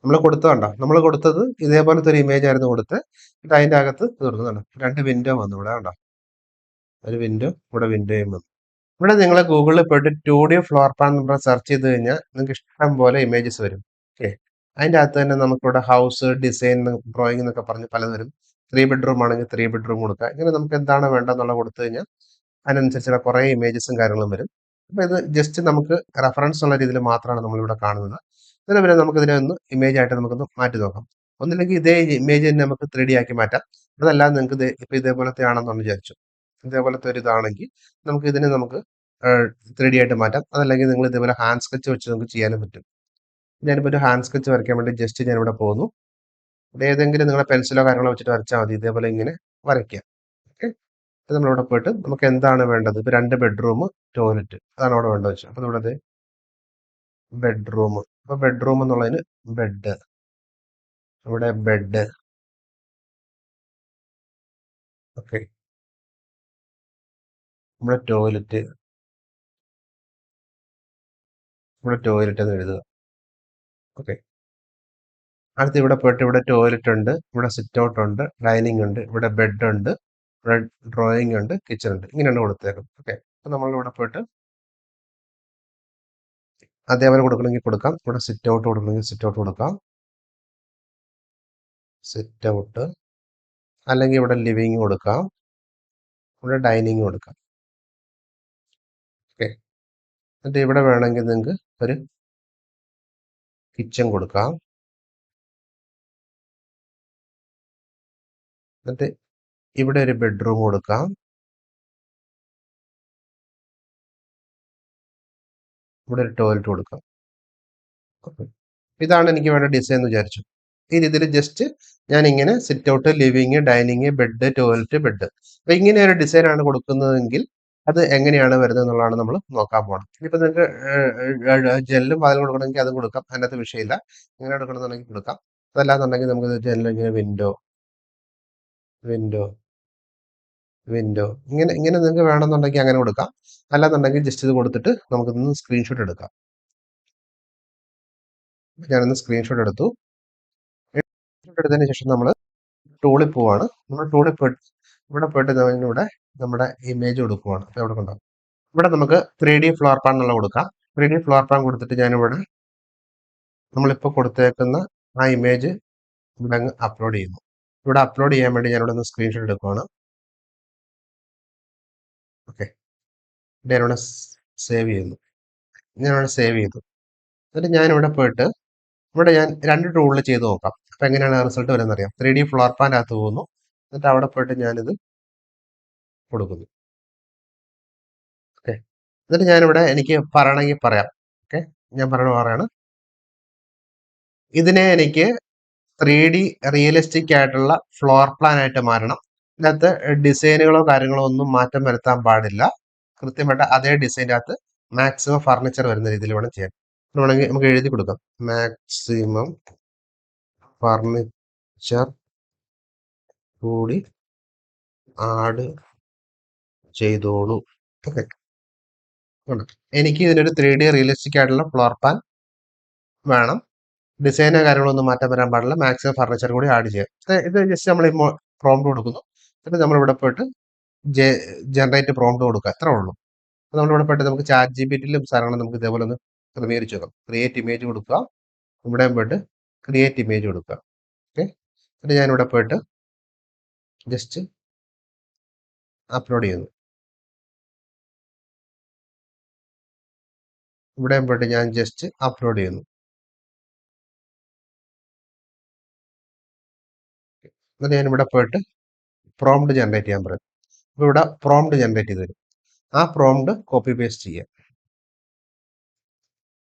നമ്മൾ കൊടുത്തതുണ്ടോ, നമ്മൾ കൊടുത്തത് ഇതേപോലത്തെ ഒരു ഇമേജ് ആയിരുന്നു കൊടുത്ത്. എന്നിട്ട് അതിൻ്റെ അകത്ത് തീർക്കുന്നുണ്ടോ, 2 വിൻഡോ വന്നു ഇവിടെ ഉണ്ടോ, ഒരു വിൻഡോ, ഇവിടെ വിൻഡോയും വന്നു. ഇവിടെ നിങ്ങൾ ഗൂഗിളിൽ പോയിട്ട് 2D ഫ്ലോർ പ്ലാൻ നമ്മൾ സെർച്ച് ചെയ്ത് കഴിഞ്ഞാൽ നിങ്ങൾക്ക് ഇഷ്ടം പോലെ ഇമേജസ് വരും. ഓക്കെ, അതിൻ്റെ അകത്ത് തന്നെ നമുക്കിവിടെ ഹൗസ് ഡിസൈൻ ഡ്രോയിങ് എന്നൊക്കെ പറഞ്ഞ് പലത് വരും. 3 ബെഡ്റൂം ആണെങ്കിൽ 3 ബെഡ്റൂം കൊടുക്കുക. ഇങ്ങനെ നമുക്ക് എന്താണ് വേണ്ടതെന്നുള്ള കൊടുത്തു കഴിഞ്ഞാൽ അതിനനുസരിച്ചുള്ള കുറേ ഇമേജസും കാര്യങ്ങളും വരും. അപ്പോൾ ഇത് ജസ്റ്റ് നമുക്ക് റെഫറൻസ് ഉള്ള രീതിയിൽ മാത്രമാണ് നമ്മളിവിടെ കാണുന്നത്. ഇതിനെ പിന്നെ നമുക്കിതിനെ ഒന്ന് ഇമേജ് ആയിട്ട് നമുക്കൊന്ന് മാറ്റി നോക്കാം. ഒന്നില്ലെങ്കിൽ ഇതേ ഇമേജ് തന്നെ നമുക്ക് 3D ആക്കി മാറ്റാം. അതല്ലാതെ നിങ്ങൾക്ക് ഇത് ഇപ്പോൾ ഇതേപോലത്തെ ആണെന്ന് വിചാരിച്ചു, ഇതേപോലത്തെ ഒരു ഇതാണെങ്കിൽ നമുക്ക് ഇതിനെ നമുക്ക് 3D ആയിട്ട് മാറ്റാം. അതല്ലെങ്കിൽ നിങ്ങൾ ഇതേപോലെ ഹാൻഡ് സ്കെച്ച് വെച്ച് നമുക്ക് ചെയ്യാനും പറ്റും. ഞാനിപ്പോൾ ഒരു ഹാൻഡ് സ്കെച്ച് വരയ്ക്കാൻ വേണ്ടി ജസ്റ്റ് ഞാനിവിടെ പോകുന്നു. ഇവിടെ ഏതെങ്കിലും നിങ്ങളുടെ പെൻസിലോ കാര്യങ്ങളോ വെച്ചിട്ട് വരച്ചാൽ മതി. ഇതേപോലെ ഇങ്ങനെ വരയ്ക്കുക. ഓക്കെ, നമ്മളിവിടെ പോയിട്ട് നമുക്ക് എന്താണ് വേണ്ടത്, ഇപ്പോൾ 2 ബെഡ്റൂം ടോയ്ലറ്റ് അതാണ് അവിടെ വേണ്ടത് വെച്ചാൽ. അപ്പോൾ ഇവിടെ ബെഡ്റൂം, അപ്പോൾ ബെഡ്റൂം എന്നുള്ളതിന് ബെഡ്, ഇവിടെ ബെഡ്. ഓക്കെ, ഇവിടെ ടോയ്ലറ്റ്, ഇവിടെ ടോയ്ലറ്റ് എന്ന് എഴുതുക. ഓക്കെ, അടുത്ത് ഇവിടെ പോയിട്ട് ഇവിടെ ടോയ്ലറ്റ് ഉണ്ട്, ഇവിടെ സിറ്റ് ഔട്ട് ഉണ്ട്, ഡൈനിങ് ഉണ്ട്, ഇവിടെ ബെഡ് ഉണ്ട്, ഇവിടെ ഡ്രോയിങ് ഉണ്ട്, കിച്ചൺ ഉണ്ട്. ഇങ്ങനെയാണ് കൊടുത്തേക്കുന്നത്. ഓക്കെ, അപ്പോൾ നമ്മളിവിടെ പോയിട്ട് അതേപോലെ കൊടുക്കണമെങ്കിൽ കൊടുക്കാം. ഇവിടെ സിറ്റ് ഔട്ട് കൊടുക്കണമെങ്കിൽ സിറ്റ് ഔട്ട് കൊടുക്കാം, സിറ്റ് ഔട്ട്. അല്ലെങ്കിൽ ഇവിടെ ലിവിങ് കൊടുക്കാം, ഇവിടെ ഡൈനിങ് കൊടുക്കാം. ഓക്കെ, എന്നിട്ട് ഇവിടെ വേണമെങ്കിൽ നിങ്ങൾക്ക് ഒരു കിച്ചൺ കൊടുക്കാം. എന്നിട്ട് ഇവിടെ ഒരു ബെഡ്റൂം കൊടുക്കാം, ഇവിടെ ഒരു ടോയ്ലറ്റ് കൊടുക്കാം. ഓക്കെ, ഇതാണ് എനിക്ക് വേണ്ട ഡിസൈൻ എന്ന് വിചാരിച്ചു. ഈ രീതിയിൽ ജസ്റ്റ് ഞാൻ ഇങ്ങനെ sit out, living, dining, bed, toilet, bed, അപ്പൊ ഇങ്ങനെ ഒരു ഡിസൈൻ ആണ് കൊടുക്കുന്നതെങ്കിൽ അത് എങ്ങനെയാണ് വരുന്നത് എന്നുള്ളതാണ് നമ്മൾ നോക്കാൻ പോകണം. ഇനിയിപ്പോൾ നിങ്ങൾക്ക് ജനലും വാതിലും കൊടുക്കണമെങ്കിൽ അതും കൊടുക്കാം, അതിനകത്ത് വിഷയമില്ല. ഇങ്ങനെ കൊടുക്കണമെന്നുണ്ടെങ്കിൽ കൊടുക്കാം. അതല്ലാന്നുണ്ടെങ്കിൽ നമുക്ക് ജനൽ ഇങ്ങനെ വിൻഡോ, വിൻഡോ, വിൻഡോ, ഇങ്ങനെ ഇങ്ങനെ നിങ്ങൾക്ക് വേണമെന്നുണ്ടെങ്കിൽ അങ്ങനെ കൊടുക്കാം. അല്ലാന്നുണ്ടെങ്കിൽ ജസ്റ്റ് ഇത് കൊടുത്തിട്ട് നമുക്കിന്ന് സ്ക്രീൻഷോട്ട് എടുക്കാം. ഞാനൊന്ന് സ്ക്രീൻഷോട്ട് എടുത്തു. എടുത്തതിന് ശേഷം നമ്മൾ ടൂളിൽ പോവാണ്. നമ്മൾ ടൂളിൽ പോയിട്ട് ഇവിടെ പോയിട്ട് ഇവിടെ നമ്മുടെ ഇമേജ് കൊടുക്കുവാണ്. എവിടെ കൊണ്ടാകും, ഇവിടെ നമുക്ക് 3D ഫ്ലോർ പ്ലാൻ എന്നുള്ള കൊടുക്കാം. 3D ഫ്ലോർ പ്ലാൻ കൊടുത്തിട്ട് ഞാനിവിടെ നമ്മളിപ്പോൾ കൊടുത്തേക്കുന്ന ആ ഇമേജ് ഇവിടെ അങ്ങ് അപ്ലോഡ് ചെയ്യുന്നു. ഇവിടെ അപ്ലോഡ് ചെയ്യാൻ വേണ്ടി ഞാനിവിടെ ഒന്ന് സ്ക്രീൻഷോട്ട് എടുക്കുവാണ്. ഓക്കെ, ഞാനിവിടെ സേവ് ചെയ്യുന്നു. ഞാനിവിടെ സേവ് ചെയ്തു. എന്നിട്ട് ഞാനിവിടെ പോയിട്ട് ഇവിടെ ഞാൻ 2 ടൂളിൽ ചെയ്ത് നോക്കാം. അപ്പം എങ്ങനെയാണ് റിസൾട്ട് വരുന്നത് അറിയാം. 3D ഫ്ലോർ പ്ലാൻ അകത്ത് പോകുന്നു. എന്നിട്ട് അവിടെ പോയിട്ട് ഞാനിത് കൊടുക്കുന്നു. ഓക്കെ, എന്നിട്ട് ഞാനിവിടെ എനിക്ക് പറയണമെങ്കിൽ പറയാം. ഓക്കെ, ഞാൻ പറയാണ്, ഇതിനെ എനിക്ക് 3D റിയലിസ്റ്റിക് ആയിട്ടുള്ള ഫ്ലോർ പ്ലാൻ ആയിട്ട് മാറണം. ഇതിനകത്ത് ഡിസൈനുകളോ കാര്യങ്ങളോ ഒന്നും മാറ്റം വരുത്താൻ പാടില്ല. കൃത്യമായിട്ട് അതേ ഡിസൈൻ്റെ അകത്ത് മാക്സിമം ഫർണിച്ചർ വരുന്ന രീതിയിൽ വേണം ചെയ്യാൻ. വേണമെങ്കിൽ നമുക്ക് എഴുതി കൊടുക്കാം, മാക്സിമം ഫർണിച്ചർ കൂടി ആഡ് ചെയ്തോളൂ. ഓക്കെ, എനിക്ക് ഇതിനൊരു 3D റിയലിസ്റ്റിക് ആയിട്ടുള്ള ഫ്ലോർ പ്ലാൻ വേണം. ഡിസൈനോ കാര്യങ്ങളൊന്നും മാറ്റാൻ വരാൻ പാടില്ല. മാക്സിമം ഫർണിച്ചർ കൂടി ആഡ് ചെയ്യാം. ഇത് ജസ്റ്റ് നമ്മൾ പ്രോംപ്റ്റ് കൊടുക്കുന്നു. എന്നിട്ട് നമ്മളിവിടെ പോയിട്ട് ജനറേറ്റ് പ്രോംപ്റ്റ് കൊടുക്കുക, അത്രേ ഉള്ളൂ. അപ്പോൾ നമ്മളിവിടെ പോയിട്ട് നമുക്ക് ചാറ്റ് ജിപിടിയിലും സാധനങ്ങളും നമുക്ക് ഇതേപോലെ ഒന്ന് ക്രമീകരിച്ച് വെക്കാം. ക്രിയേറ്റ് ഇമേജ് കൊടുക്കുക, ഇവിടെ പോയിട്ട് ക്രിയേറ്റ് ഇമേജ് കൊടുക്കുക. ഓക്കെ, എന്നിട്ട് ഞാനിവിടെ പോയിട്ട് ജസ്റ്റ് അപ്ലോഡ് ചെയ്യുന്നു. ഇവിടെ പോയിട്ട് ഞാൻ ജസ്റ്റ് അപ്ലോഡ് ചെയ്യുന്നു. എന്നിട്ട് ഞാനിവിടെ പോയിട്ട് പ്രോംപ്റ്റ് ജനറേറ്റ് ചെയ്യാൻ പറയും. അപ്പോൾ ഇവിടെ പ്രോംപ്റ്റ് ജനറേറ്റ് ചെയ്ത് തരും. ആ പ്രോംപ്റ്റ് കോപ്പി പേസ്റ്റ് ചെയ്യുക.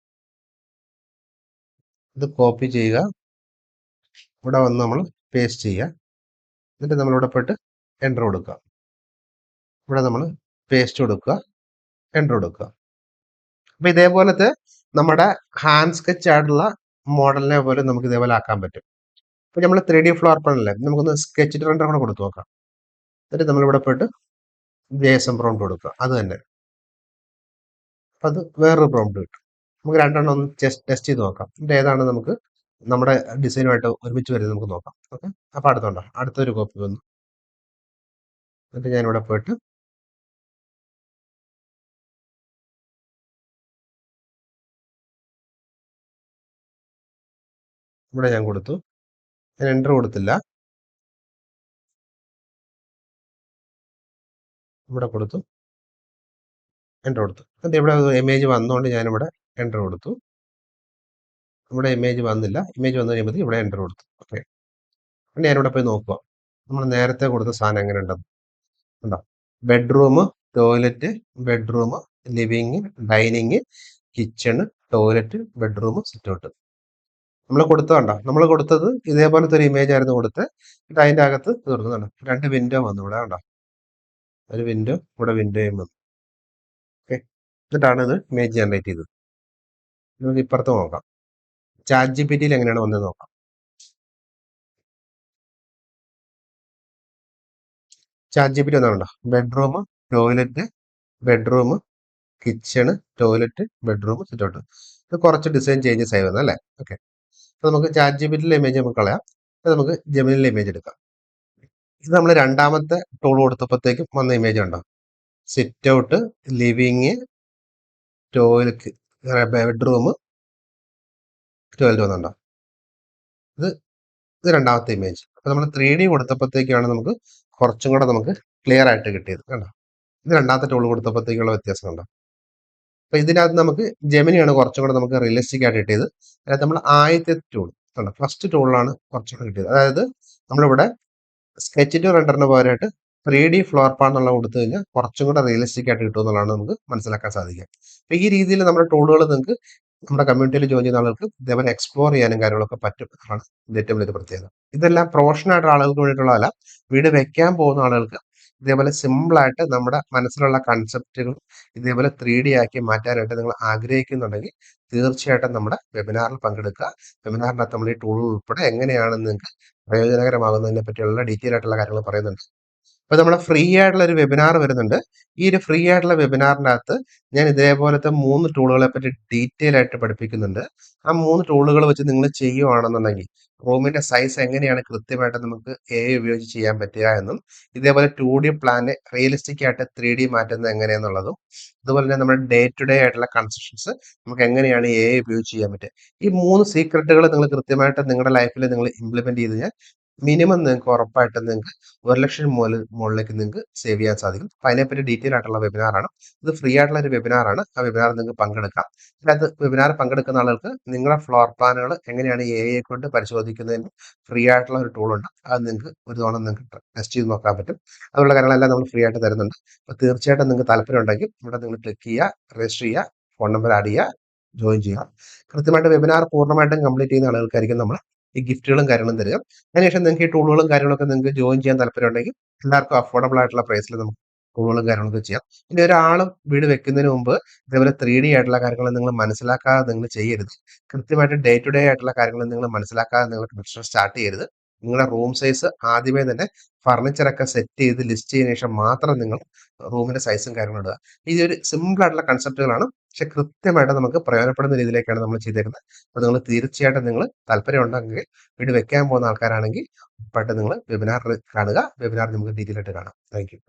ഇത് കോപ്പി ചെയ്യുക, ഇവിടെ വന്ന് നമ്മൾ പേസ്റ്റ് ചെയ്യുക. എന്നിട്ട് നമ്മളിവിടെ പോയിട്ട് എൻ്റർ കൊടുക്കുക. ഇവിടെ നമ്മൾ പേസ്റ്റ് കൊടുക്കുക, എൻ്റർ കൊടുക്കുക. അപ്പോൾ ഇതേപോലത്തെ നമ്മുടെ ഹാൻഡ് സ്കെച്ച് ആയിട്ടുള്ള മോഡലിനെ പോലെ നമുക്ക് ഇതേപോലെ ആക്കാൻ പറ്റും. അപ്പോൾ നമ്മൾ 3D ഫ്ലോർ പ്ലാൻ അല്ലേ, നമുക്കൊന്ന് സ്കെച്ച് റെൻഡർ കൂടെ കൊടുത്തു നോക്കാം. എന്നിട്ട് നമ്മളിവിടെ പോയിട്ട് JSON പ്രോംപ്റ്റ് കൊടുക്കുക. അത് തന്നെ, അപ്പം അത് വേറൊരു പ്രോംപ്റ്റ് കിട്ടും. നമുക്ക് രണ്ടെണ്ണം ഒന്ന് ടെസ്റ്റ് ചെയ്ത് നോക്കാം. ഇത് ഏതാണ് നമുക്ക് നമ്മുടെ ഡിസൈനുമായിട്ട് ഒരുമിച്ച് വരുന്നത് നമുക്ക് നോക്കാം. ഓക്കെ, അപ്പോൾ അടുത്തുണ്ടോ അടുത്തൊരു കോപ്പി വന്നു. എന്നിട്ട് ഞാനിവിടെ പോയിട്ട് ഇവിടെ ഞാൻ കൊടുത്തു. ഞാൻ എൻ്റർ കൊടുത്തില്ല. ഇവിടെ കൊടുത്തു, എൻ്റർ കൊടുത്തു. എന്നിട്ട് ഇവിടെ ഇമേജ് വന്നുകൊണ്ട് ഞാനിവിടെ എൻ്റർ കൊടുത്തു. ഇവിടെ ഇമേജ് വന്നില്ല. ഇമേജ് വന്നു കഴിയുമ്പോൾ ഇവിടെ എൻ്റർ കൊടുത്തു. ഓക്കെ, പിന്നെ ഞാനിവിടെ പോയി നോക്കുക നമ്മൾ നേരത്തെ കൊടുത്ത സാധനം എങ്ങനെ ഉണ്ടെന്ന്. ഉണ്ടോ? Bedroom, toilet, bedroom, living, dining, kitchen, toilet, bedroom, sitout. നമ്മൾ കൊടുത്തതുണ്ടോ? നമ്മൾ കൊടുത്തത് ഇതേപോലത്തെ ഒരു ഇമേജ് ആയിരുന്നു കൊടുത്ത്. എന്നിട്ട് അതിൻ്റെ അകത്ത് തീർന്നതാണ്. രണ്ട് വിൻഡോ വന്നു ഇവിടെ. കണ്ടോ? ഒരു വിൻഡോ, ഇവിടെ വിൻഡോയും വന്നു. ഓക്കെ, എന്നിട്ടാണ് ഇത് ഇമേജ് ജനറേറ്റ് ചെയ്തത്. നമുക്ക് ഇപ്പുറത്ത് നോക്കാം. ചാറ്റ് ജിപിടിയിൽ എങ്ങനെയാണ് വന്നത് നോക്കാം. ചാറ്റ് ജിപിടി ഒന്നാണോ? Bedroom, toilet, bedroom, kitchen, toilet, bedroom, sitout. ഇത് കുറച്ച് ഡിസൈൻ ചേഞ്ചസ് ആയി വന്നു അല്ലേ? ഓക്കെ, അപ്പോൾ നമുക്ക് ചാറ്റ് ജിപിടിയിലെ ഇമേജ് നമുക്ക് കളയാം. അത് നമുക്ക് ജെമിനിയിലെ ഇമേജ് എടുക്കാം. ഇത് നമ്മൾ രണ്ടാമത്തെ ടൂൾ കൊടുത്തപ്പോഴത്തേക്കും വന്ന ഇമേജ് ഉണ്ടോ? Sit out, living, toilet, bedroom, toilet വന്നുണ്ടോ? ഇത് ഇത് രണ്ടാമത്തെ ഇമേജ്. അപ്പോൾ നമ്മൾ 3D കൊടുത്തപ്പോഴത്തേക്കാണ് നമുക്ക് കുറച്ചും കൂടെ നമുക്ക് ക്ലിയർ ആയിട്ട് കിട്ടിയത്. കണ്ടോ? ഇത് രണ്ടാമത്തെ ടൂൾ കൊടുത്തപ്പോഴത്തേക്കുള്ള വ്യത്യാസം കണ്ടോ? അപ്പോൾ ഇതിനകത്ത് നമുക്ക് ജെമിനിയാണ് കുറച്ചും കൂടെ നമുക്ക് റിയലിസ്റ്റിക് ആയിട്ട് കിട്ടിയത്. അതായത് നമ്മൾ ആദ്യത്തെ ടൂൾ കണ്ടോ, ഫസ്റ്റ് ടൂളിലാണ് കുറച്ചും കൂടെ കിട്ടിയത്. അതായത് നമ്മളിവിടെ സ്കെച്ച് ടു റെൻഡറിന് പകരമായിട്ട് 3D ഫ്ലോർ പ്ലാൻ എന്നുള്ള കൊടുത്തു കഴിഞ്ഞാൽ കുറച്ചും കൂടെ റിയലിസ്റ്റിക് ആയിട്ട് കിട്ടും എന്നുള്ളതാണ് നമുക്ക് മനസ്സിലാക്കാൻ സാധിക്കുക. അപ്പോൾ ഈ രീതിയിൽ നമ്മുടെ ടൂളുകൾ നിങ്ങൾക്ക് നമ്മുടെ കമ്മ്യൂണിറ്റിയിൽ ജോയിൻ ചെയ്യുന്ന ആളുകൾക്ക് ഇതേപോലെ എക്സ്പ്ലോർ ചെയ്യാനും കാര്യങ്ങളൊക്കെ പറ്റും എന്നാണ് ഇതിന്റെ ഏറ്റവും വലിയ പ്രത്യേകത. ഇതെല്ലാം പ്രൊഫഷണൽ ആയിട്ടുള്ള ആളുകൾക്ക് വേണ്ടിയിട്ടുള്ളതല്ല, വീട് വെക്കാൻ പോകുന്ന ആളുകൾക്ക് ഇതേപോലെ സിമ്പിൾ ആയിട്ട് നമ്മുടെ മനസ്സിലുള്ള കൺസെപ്റ്റുകൾ ഇതേപോലെ 3D ആക്കി മാറ്റാനായിട്ട് നിങ്ങൾ ആഗ്രഹിക്കുന്നുണ്ടെങ്കിൽ തീർച്ചയായിട്ടും നമ്മുടെ വെബിനാറിൽ പങ്കെടുക്കുക. വെബിനാറിനകത്ത് നമ്മൾ ഈ ടൂൾ ഉൾപ്പെടെ എങ്ങനെയാണ് നിങ്ങൾക്ക് പ്രയോജനകരമാകുന്നതിനെ പറ്റിയുള്ള ഡീറ്റെയിൽ ആയിട്ടുള്ള കാര്യങ്ങൾ പറയുന്നുണ്ട്. അപ്പോൾ നമ്മുടെ ഫ്രീ ആയിട്ടുള്ള ഒരു വെബിനാർ വരുന്നുണ്ട്. ഈ ഒരു ഫ്രീ ആയിട്ടുള്ള വെബിനാറിനകത്ത് ഞാൻ ഇതേപോലത്തെ 3 ടൂളുകളെ പറ്റി ഡീറ്റെയിൽ ആയിട്ട് പഠിപ്പിക്കുന്നുണ്ട്. ആ 3 ടൂളുകൾ വെച്ച് നിങ്ങൾ ചെയ്യുവാണെന്നുണ്ടെങ്കിൽ റൂമിന്റെ സൈസ് എങ്ങനെയാണ് കൃത്യമായിട്ട് നമുക്ക് AI ഉപയോഗിച്ച് ചെയ്യാൻ പറ്റുക എന്നും, ഇതേപോലെ 2D പ്ലാന് റിയലിസ്റ്റിക് ആയിട്ട് 3D മാറ്റുന്നത് എങ്ങനെയാണെന്നുള്ളതും, അതുപോലെ തന്നെ നമ്മുടെ ഡേ ടു ഡേ ആയിട്ടുള്ള കൺസ്ട്രക്ഷൻസ് നമുക്ക് എങ്ങനെയാണ് AI ഉപയോഗിച്ച് ചെയ്യാൻ പറ്റുക. ഈ 3 സീക്രട്ടുകൾ നിങ്ങൾ കൃത്യമായിട്ട് നിങ്ങളുടെ ലൈഫിൽ നിങ്ങൾ ഇംപ്ലിമെന്റ് ചെയ്ത് കഴിഞ്ഞാൽ മിനിമം നിങ്ങൾക്ക് ഉറപ്പായിട്ടും നിങ്ങൾക്ക് 1,00,000 മുകളിലേക്ക് നിങ്ങൾക്ക് സേവ് ചെയ്യാൻ സാധിക്കും. അപ്പോൾ അതിനെപ്പറ്റി ഡീറ്റെയിൽ ആയിട്ടുള്ള വെബിനാറാണ്. ഇത് ഫ്രീ ആയിട്ടുള്ള ഒരു വെബിനാറാണ്. ആ വെബിനാറിൽ നിങ്ങൾക്ക് പങ്കെടുക്കാം. അതിനകത്ത് വെബിനാർ പങ്കെടുക്കുന്ന ആളുകൾക്ക് നിങ്ങളുടെ ഫ്ലോർ പ്ലാനുകൾ എങ്ങനെയാണ് AI കൊണ്ട് പരിശോധിക്കുന്നതിന് ഫ്രീ ആയിട്ടുള്ള ഒരു ടൂൾ ഉണ്ട്. അത് നിങ്ങൾക്ക് ഒരു തവണ നിങ്ങൾക്ക് ടെസ്റ്റ് ചെയ്ത് നോക്കാൻ പറ്റും. അതുള്ള കാര്യങ്ങളെല്ലാം നമ്മൾ ഫ്രീ ആയിട്ട് തരുന്നുണ്ട്. അപ്പോൾ തീർച്ചയായിട്ടും നിങ്ങൾക്ക് താല്പര്യം ഉണ്ടെങ്കിൽ ഇവിടെ നിങ്ങൾ ക്ലിക്ക് ചെയ്യുക, രജിസ്റ്റർ ചെയ്യുക, ഫോൺ നമ്പർ ആഡ് ചെയ്യുക, ജോയിൻ ചെയ്യുക. കൃത്യമായിട്ട് വെബിനാർ പൂർണ്ണമായിട്ടും കംപ്ലീറ്റ് ചെയ്യുന്ന ആളുകൾക്കായിരിക്കും നമ്മൾ ഈ ഗിഫ്റ്റുകളും കാര്യങ്ങളും തരിക. അതിനുശേഷം നിങ്ങൾക്ക് ഈ ടൂളുകളും കാര്യങ്ങളൊക്കെ നിങ്ങൾക്ക് ജോയിൻ ചെയ്യാൻ താല്പര്യമുണ്ടെങ്കിൽ എല്ലാവർക്കും അഫോർഡബിൾ ആയിട്ടുള്ള പ്രൈസിൽ നമുക്ക് ടൂളുകളും കാര്യങ്ങളൊക്കെ ചെയ്യാം. ഇനി ഒരാളും വീട് വെക്കുന്നതിന് മുമ്പ് ഇതേപോലെ 3D ആയിട്ടുള്ള കാര്യങ്ങൾ നിങ്ങൾ മനസ്സിലാക്കാതെ നിങ്ങൾ ചെയ്യരുത്. കൃത്യമായിട്ട് ഡേ ടു ഡേ ആയിട്ടുള്ള കാര്യങ്ങൾ നിങ്ങൾ മനസ്സിലാക്കാതെ നിങ്ങൾ കൺസ്ട്രക്ഷൻ സ്റ്റാർട്ട് ചെയ്യരുത്. നിങ്ങളുടെ റൂം സൈസ് ആദ്യമേ തന്നെ ഫർണിച്ചറൊക്കെ സെറ്റ് ചെയ്ത് ലിസ്റ്റ് ചെയ്തതിനു ശേഷം മാത്രം നിങ്ങൾ റൂമിന്റെ സൈസും കാര്യങ്ങളും ഇടുക. ഇതൊരു സിമ്പിൾ ആയിട്ടുള്ള കൺസെപ്റ്റുകളാണ്, പക്ഷെ കൃത്യമായിട്ട് നമുക്ക് പ്രയോജനപ്പെടുന്ന രീതിയിലേക്കാണ് നമ്മൾ ചെയ്തേക്കുന്നത്. അപ്പോൾ നിങ്ങൾ തീർച്ചയായിട്ടും നിങ്ങൾ താല്പര്യം ഉണ്ടെങ്കിൽ വീട് വെക്കാൻ പോകുന്ന ആൾക്കാരാണെങ്കിൽ ഉറപ്പായിട്ടും നിങ്ങൾ വെബിനാർ കാണുക. വെബിനാർ നമുക്ക് ഡീറ്റെയിൽ ആയിട്ട് കാണാം. Thank you.